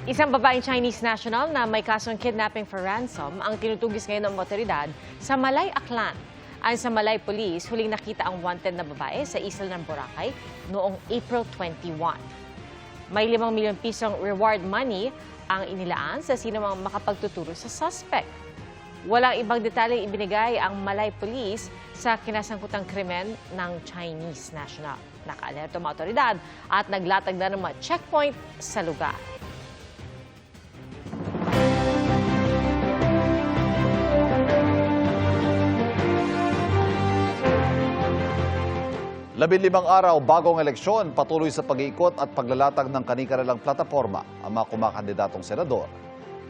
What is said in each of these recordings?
Isang babaeng Chinese national na may kasong kidnapping for ransom ang tinutugis ngayon ng otoridad sa Malay, Aklan. Ayon sa Malay Police, huling nakita ang wanted na babae sa isla ng Boracay noong April 21. May 5 milyong pisong reward money ang inilaan sa sinumang makapagtuturo sa suspect. Walang ibang detalye ibinigay ang Malay Police sa kinasangkutang krimen ng Chinese national. Nakaalerto ang mga otoridad at naglatag na ng mga checkpoint sa lugar. 15 araw bagong eleksyon, patuloy sa pag-iikot at paglalatag ng kani-kanilang plataporma ang mga kumakandidatong senador.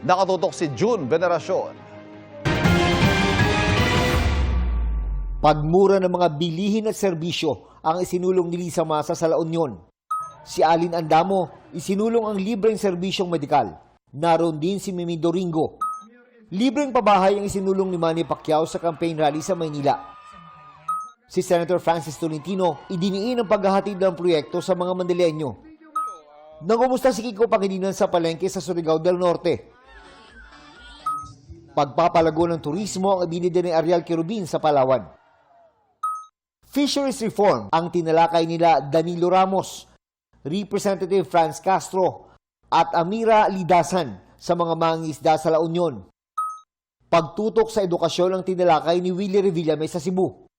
Nakatutok si June Veneracion. Pagmura ng mga bilihin at serbisyo ang isinulong ni Lisa Masa sa La Union. Si Alin Andamo, isinulong ang libreng serbisyong medikal. Naroon din si Mimi Doringo. Libreng pabahay ang isinulong ni Manny Pacquiao sa campaign rally sa Maynila. Si Senator Francis Tolentino, idiniin ang paghahatid ng proyekto sa mga Mandileño. Nangumusta si Kiko Pangilinan sa palengke sa Surigao del Norte. Pagpapalago ng turismo ang ibinida ni Ariel Querubin sa Palawan. Fisheries reform ang tinalakay nila Danilo Ramos, Representative Franz Castro at Amira Lidasan sa mga mangingisda sa La Union. Pagtutok sa edukasyon ang tinalakay ni Willie Revillame sa Cebu.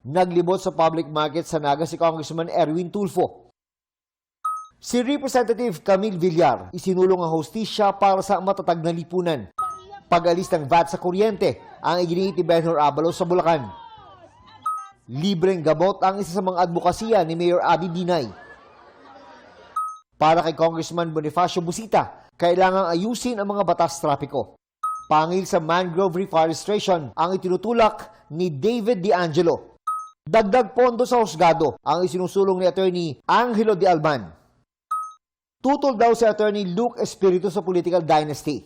Naglibot sa public market sa Naga si Congressman Erwin Tulfo. Si Representative Camille Villar, isinulong ang hostisya para sa matatag na lipunan. Pag-alis ng VAT sa kuryente ang iginiit ni Benhur Abalos sa Bulacan. Libreng gamot ang isa sa mga advokasya ni Mayor Abby Binay. Para kay Congressman Bonifacio Busita, kailangang ayusin ang mga batas trapiko. Pangil sa mangrove reforestation ang itinutulak ni David D'Angelo. Dagdag pondo sa husgado ang isinusulong ni Attorney Angelo de Alban. Tutol daw si Attorney Luke Espiritu sa political dynasty.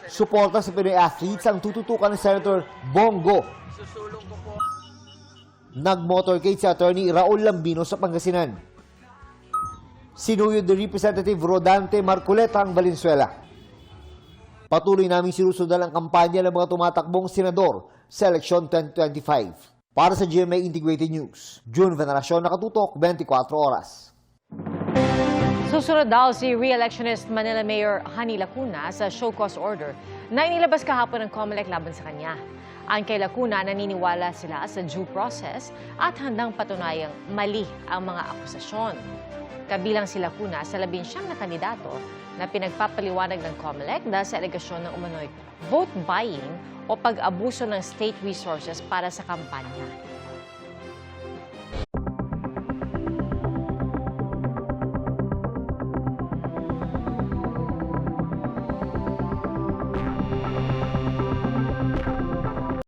Suporta sa Pinoy athletes ang tututukan ng Senator Bongo. Nag-motorcade si Attorney Raul Lambino sa Pangasinan. Sinuyod ni Representative Rodante Marcoleta ang Valenzuela. Patuloy naming sinusundan ang kampanya ng mga tumatakbong senador sa eleksyon 2025. Para sa GMA Integrated News, June Veneracion, nakatutok 24 oras. Susunod daw si re-electionist Manila Mayor Honey Lacuna sa show cause order na inilabas kahapon ng COMELEC laban sa kanya. Ang kay Lacuna, naniniwala sila sa due process at handang patunayang mali ang mga akusasyon. Kabilang si Lacuna sa 19 na kandidato na pinagpapaliwanag ng COMELEC dahil sa alegasyon ng umano'y vote buying o pag-abuso ng state resources para sa kampanya.